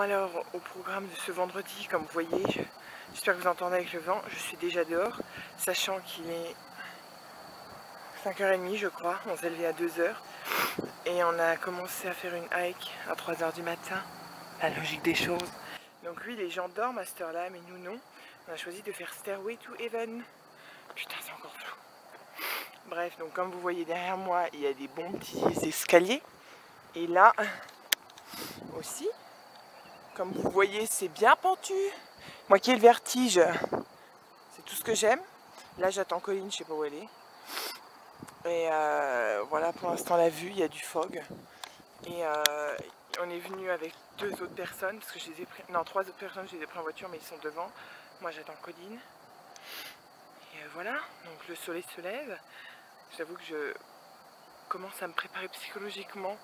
alors au programme de ce vendredi, comme vous voyez, j'espère que vous entendez avec le vent, je suis déjà dehors, sachant qu'il est 5h30 je crois, on s'est levé à 2h et on a commencé à faire une hike à 3h du matin, la logique des choses. Donc oui, les gens dorment à cette heure-là, mais nous non, on a choisi de faire Stairway to Heaven. Putain, c'est encore flou. Bref, donc comme vous voyez derrière moi, il y a des bons petits escaliers. Et là aussi, comme vous voyez, c'est bien pentu. Moi qui ai le vertige, c'est tout ce que j'aime. Là, j'attends Colline, je sais pas où elle est. Et voilà, pour l'instant, la vue, il y a du fog. Et on est venu avec 2 autres personnes, parce que je les ai pris... Non, 3 autres personnes, je les ai pris en voiture, mais ils sont devant. Moi, j'attends Colline. Et voilà, donc le soleil se lève. J'avoue que je commence à me préparer psychologiquement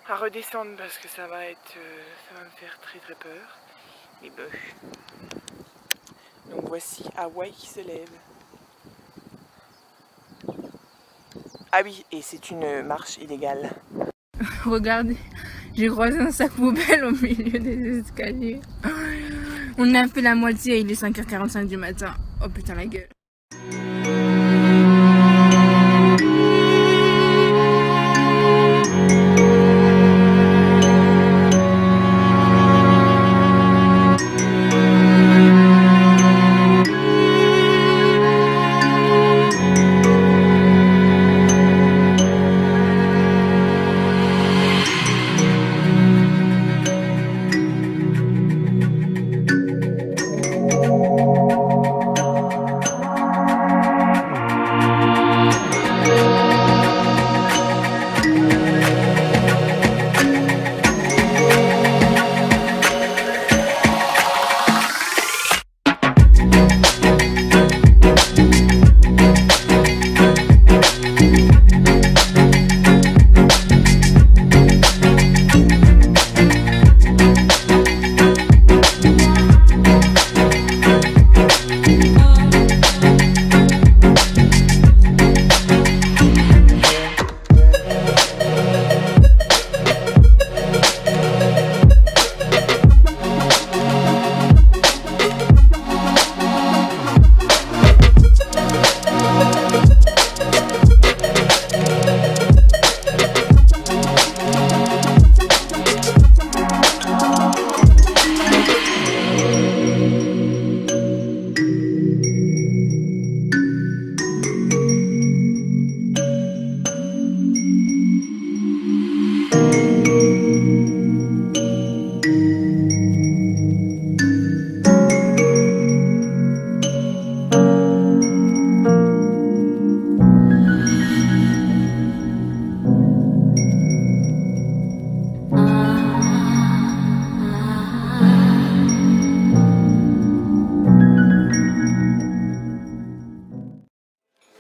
à redescendre parce que ça va me faire très très peur. Mais bon. Donc voici Hawaï qui se lève. Ah oui, et c'est une marche illégale. Regardez, j'ai croisé un sac poubelle au milieu des escaliers. On a fait la moitié et il est 5h45 du matin. Oh putain la gueule.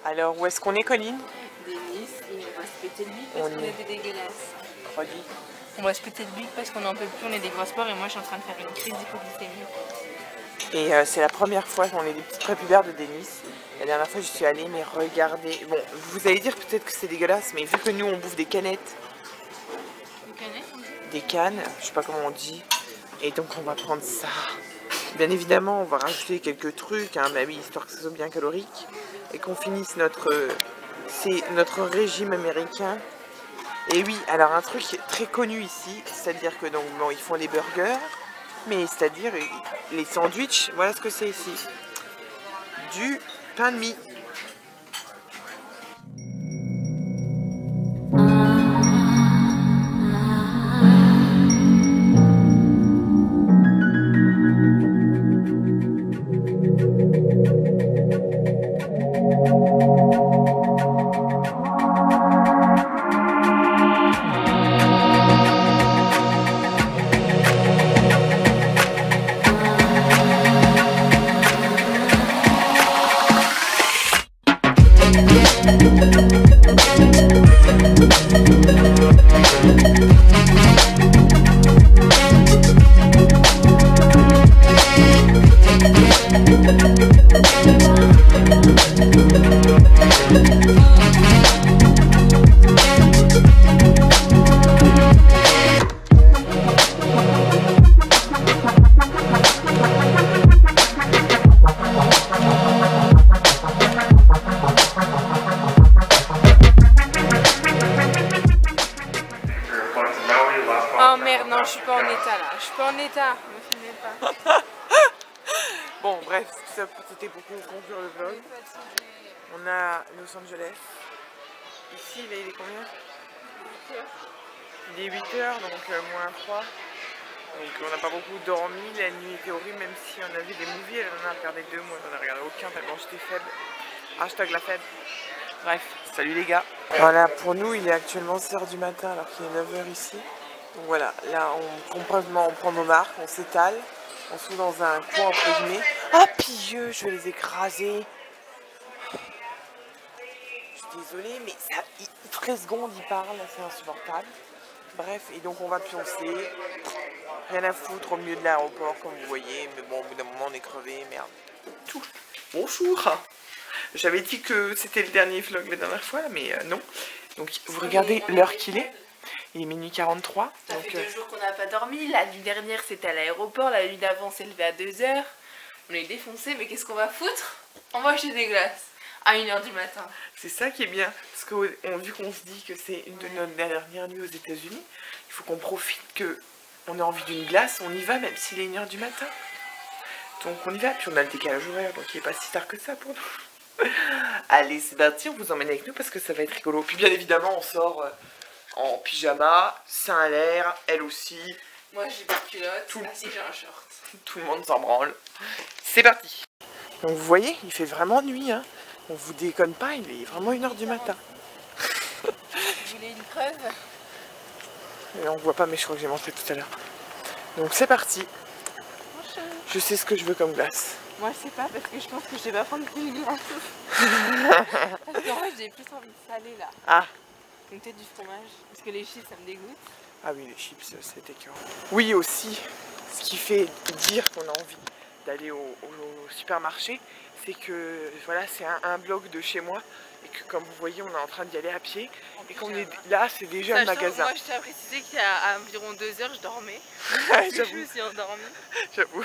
Alors, où est-ce qu'on est, Colline? Denise, il va se péter le bide parce qu'on est des dégueulasses. Produit. On va se péter le bide parce qu'on en peut plus, on est des gros sports et moi je suis en train de faire une crise d'hypoglycémie. Et c'est la première fois qu'on est des petites prépubères de Denis. La dernière fois, je suis allée, mais regardez. Bon, vous allez dire peut-être que c'est dégueulasse, mais vu que nous, on bouffe des canettes. Des canettes, on dit? Des cannes, je sais pas comment on dit. Et donc, on va prendre ça. Bien évidemment, on va rajouter quelques trucs, hein, bah oui, histoire que ça soit bien calorique. Et qu'on finisse notre régime américain. Et oui, alors un truc très connu ici, c'est-à-dire que donc bon, ils font les burgers, mais c'est-à-dire les sandwichs, voilà ce que c'est ici. Du pain de mie. je suis pas en état là. Je suis pas en état. Me filmez pas. Bon, bref, c'était pour conclure le vlog. On a Los Angeles. Ici, là, il est combien? Il est 8 h, donc moins 3. Donc on n'a pas beaucoup dormi, la nuit était horrible, même si on a vu des movies, elle en a regardé 2, moi j'en ai regardé aucun tellement j'étais faible. Hashtag la faible. Bref, salut les gars. Voilà, pour nous il est actuellement 6 h du matin alors qu'il est 9 h ici. Donc voilà, là on prend nos marques, on s'étale, on se fout dans un coin entre guillemets. Ah pilleux, je vais les écraser. Je suis désolée, mais ça, 13 secondes il parle, c'est insupportable. Bref, et donc on va pioncer. Rien à foutre au milieu de l'aéroport comme vous voyez, mais bon au bout d'un moment on est crevé, merde. Tout. Bonjour. J'avais dit que c'était le dernier vlog la dernière fois, mais non. Donc vous regardez l'heure qu'il est. Il est minuit 43. Ça fait 2 jours qu'on n'a pas dormi. La nuit dernière c'était à l'aéroport, la nuit d'avant on s'est levé à 2 h. On est défoncé, mais qu'est-ce qu'on va foutre? On va acheter des glaces à 1 h du matin. C'est ça qui est bien, parce que vu qu'on se dit que c'est une de nos dernières nuits aux États-Unis, il faut qu'on profite que on a envie d'une glace, on y va même s'il est 1 h du matin. Donc on y va, puis on a le décalage horaire, donc il n'est pas si tard que ça pour nous. Allez, c'est parti, on vous emmène avec nous parce que ça va être rigolo. Puis bien évidemment, on sort en pyjama, sein à l'air, elle aussi. Moi j'ai pas de culotte, si j'ai un short. Tout le monde s'en branle. C'est parti. Donc vous voyez, il fait vraiment nuit, hein. On vous déconne pas, il est vraiment 1 h du matin. Vous voulez une preuve? Et on voit pas, mais je crois que j'ai mangé tout à l'heure. Donc c'est parti. Je sais ce que je veux comme glace. Moi je sais pas parce que je pense que je vais pas prendre une glace. Parce qu'en fait j'ai plus envie de salé là. Ah. Donc peut-être du fromage. Parce que les chips ça me dégoûte. Ah oui, les chips c'est écœurant. Oui aussi, ce qui fait dire qu'on a envie d'aller au supermarché, c'est que voilà, c'est un bloc de chez moi et que comme vous voyez on est en train d'y aller à pied et qu'on est là, c'est déjà le magasin. Moi je tiens à préciser qu'il y a environ 2 h je dormais. Je me suis endormie. J'avoue.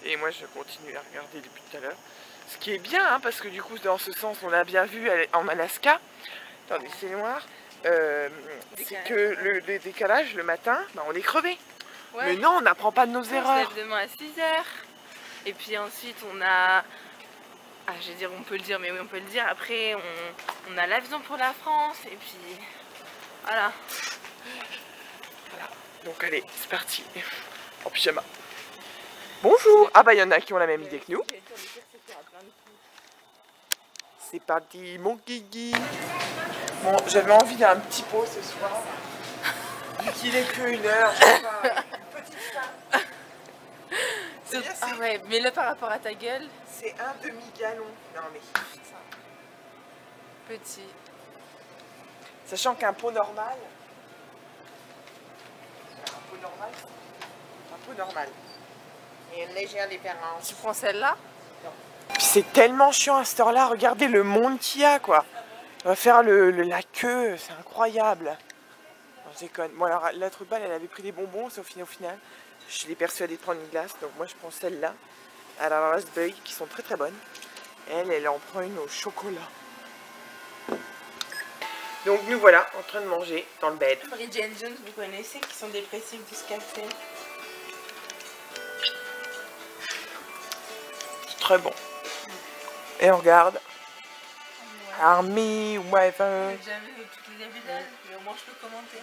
Et moi je continue à regarder depuis tout à l'heure. Ce qui est bien hein, parce que du coup dans ce sens on a bien vu en Alaska. Attendez, c'est noir. C'est que le décalage le matin, bah, on est crevé. Ouais. Mais non, on n'apprend pas de nos erreurs. On se lève demain à 6 h. Et puis ensuite on a... Ah, je vais dire on peut le dire, mais oui on peut le dire. Après on a l'avion pour la France et puis voilà. Voilà. Donc allez, c'est parti. En pyjama. Bonjour. Ah bah il y en a qui ont la même idée que nous. C'est parti mon kiki. Bon, j'avais envie d'un petit pot ce soir. Vu qu'il est que 1 h, je sais pas, une petite femme. Ah ouais, mais là par rapport à ta gueule, c'est un demi-gallon. Non mais putain. Petit. Sachant qu'un pot normal. Un pot normal. Et une légère différence. Tu prends celle-là? Non. Puis c'est tellement chiant à cette heure-là. Regardez le monde qu'il y a quoi. On va faire la queue, c'est incroyable. Non, je déconne. Bon alors l'autre balle elle avait pris des bonbons, sauf au final. Je l'ai persuadée de prendre une glace, donc moi je prends celle-là, à la raspberry, qui sont très très bonnes. Elle en prend une au chocolat. Donc nous voilà, en train de manger dans le bed. Les Jane Jones, vous connaissez, qui sont dépressifs du café. C'est très bon. Et on regarde. Army, Weather. J'ai jamais vu toutes les épisodes, mais au moins je peux commenter.